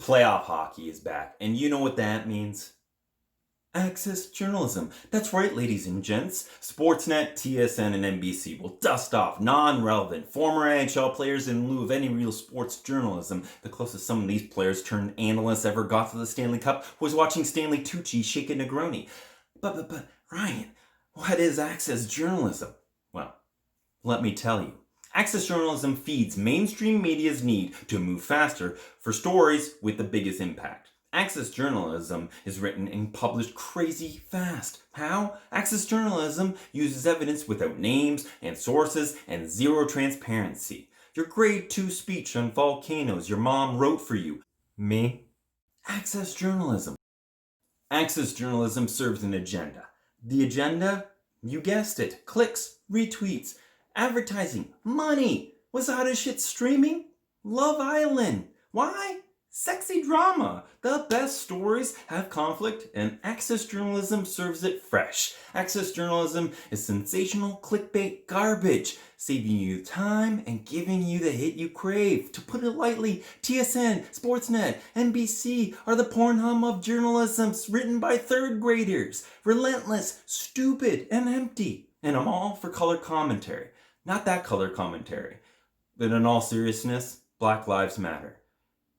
Playoff hockey is back, and you know what that means? Access journalism. That's right, ladies and gents. Sportsnet, TSN, and NBC will dust off non-relevant former NHL players in lieu of any real sports journalism. The closest some of these players turned analysts ever got to the Stanley Cup was watching Stanley Tucci shake a Negroni. But, Ryan, what is access journalism? Well, let me tell you. Access journalism feeds mainstream media's need to move faster for stories with the biggest impact. Access journalism is written and published crazy fast. How? Access journalism uses evidence without names and sources and zero transparency. Your grade 2 speech on volcanoes your mom wrote for you. Me? Access journalism. Access journalism serves an agenda. The agenda? You guessed it. Clicks, retweets, advertising, money. Was hottest shit streaming? Love Island. Why? Sexy drama. The best stories have conflict, and access journalism serves it fresh. Access journalism is sensational clickbait garbage, saving you time and giving you the hit you crave. To put it lightly, TSN, Sportsnet, NBC are the Pornhub of journalism written by third graders. Relentless, stupid, and empty. And I'm all for color commentary. Not that color commentary. But in all seriousness, Black Lives Matter.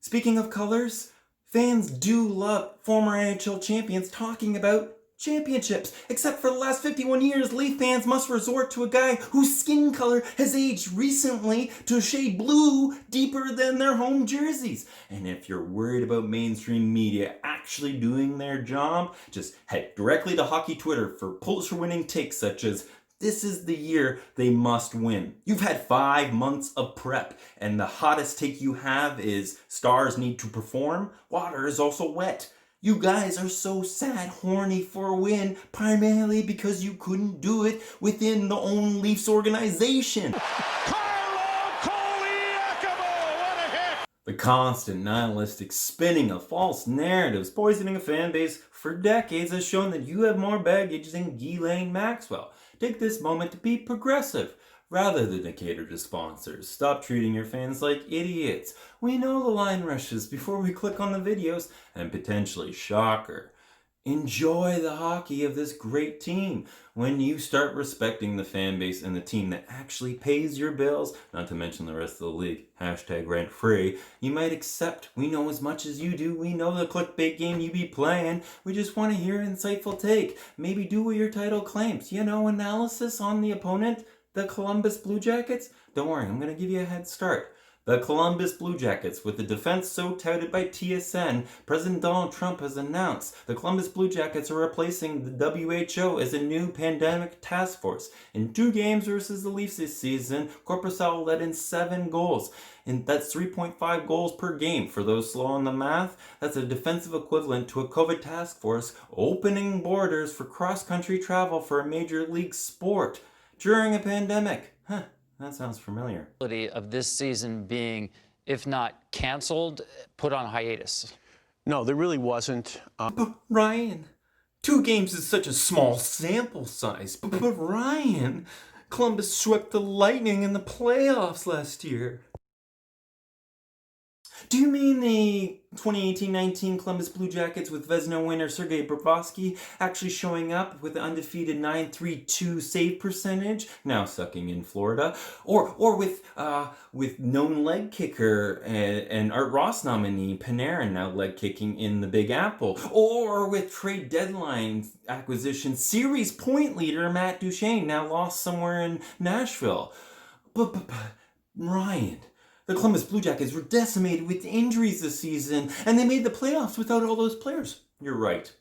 Speaking of colors, fans do love former NHL champions talking about championships. Except for the last 51 years, Leaf fans must resort to a guy whose skin color has aged recently to a shade blue deeper than their home jerseys. And if you're worried about mainstream media actually doing their job, just head directly to hockey Twitter for Pulitzer-winning takes such as, "This is the year they must win." You've had 5 months of prep, and the hottest take you have is stars need to perform. Water is also wet. You guys are so sad, horny for a win, primarily because you couldn't do it within the own Leafs organization. The constant nihilistic spinning of false narratives poisoning a fan base for decades has shown that you have more baggage than Ghislaine Maxwell. Take this moment to be progressive rather than to cater to sponsors. Stop treating your fans like idiots. We know the line rushes before we click on the videos, and potentially shocker. Enjoy the hockey of this great team. When you start respecting the fan base and the team that actually pays your bills, not to mention the rest of the league, hashtag rent free, you might accept we know as much as you do. We know the clickbait game you be playing. We just want to hear an insightful take. Maybe do what your title claims. Analysis on the opponent, the Columbus Blue Jackets. Don't worry, I'm going to give you a head start. The Columbus Blue Jackets, with the defense so touted by TSN, President Donald Trump has announced the Columbus Blue Jackets are replacing the WHO as a new pandemic task force. In 2 games versus the Leafs this season, Korpisalo led in 7 goals. And that's 3.5 goals per game. For those slow on the math, that's a defensive equivalent to a COVID task force opening borders for cross-country travel for a major league sport during a pandemic. That sounds familiar. Of this season being, if not canceled, put on hiatus. No, there really wasn't. But Ryan, 2 games is such a small sample size. But Ryan, Columbus swept the Lightning in the playoffs last year. Do you mean the 2018-19 Columbus Blue Jackets with Vezina winner Sergei Bobrovsky actually showing up with an undefeated .932 save percentage, now sucking in Florida, or with known leg kicker and Art Ross nominee Panarin now leg kicking in the Big Apple, or with trade deadline acquisition series point leader Matt Duchene now lost somewhere in Nashville? But Ryan, the Columbus Blue Jackets were decimated with injuries this season, and they made the playoffs without all those players. You're right.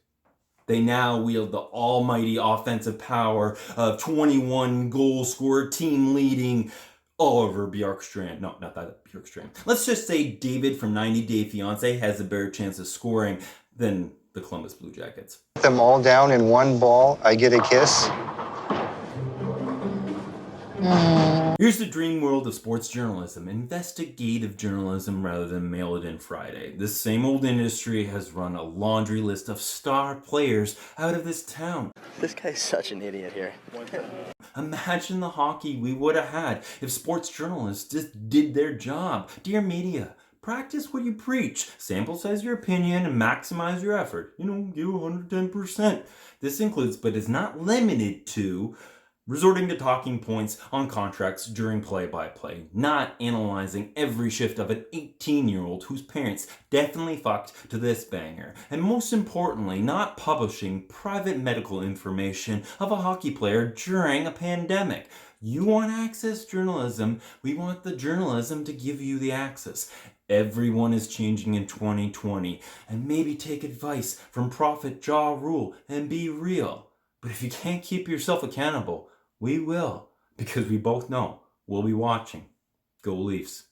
They now wield the almighty offensive power of 21 goal scorer team leading Oliver Bjorkstrand. No, not that Bjorkstrand. Let's just say David from 90 Day Fiancé has a better chance of scoring than the Columbus Blue Jackets. Put them all down in one ball, I get a kiss. Here's the dream world of sports journalism, investigative journalism rather than mail it in Friday. This same old industry has run a laundry list of star players out of this town. This guy's such an idiot here. Imagine the hockey we would have had if sports journalists just did their job. Dear media, Practice what you preach. Sample size your opinion and maximize your effort. Give 110%. This includes, but is not limited to, resorting to talking points on contracts during play-by-play, not analyzing every shift of an 18-year-old whose parents definitely fucked to this banger, and most importantly, not publishing private medical information of a hockey player during a pandemic. You want access journalism, we want the journalism to give you the access. Everyone is changing in 2020, and maybe take advice from Prophet Ja Rule and be real. But if you can't keep yourself accountable, we will, because we both know we'll be watching. Go Leafs.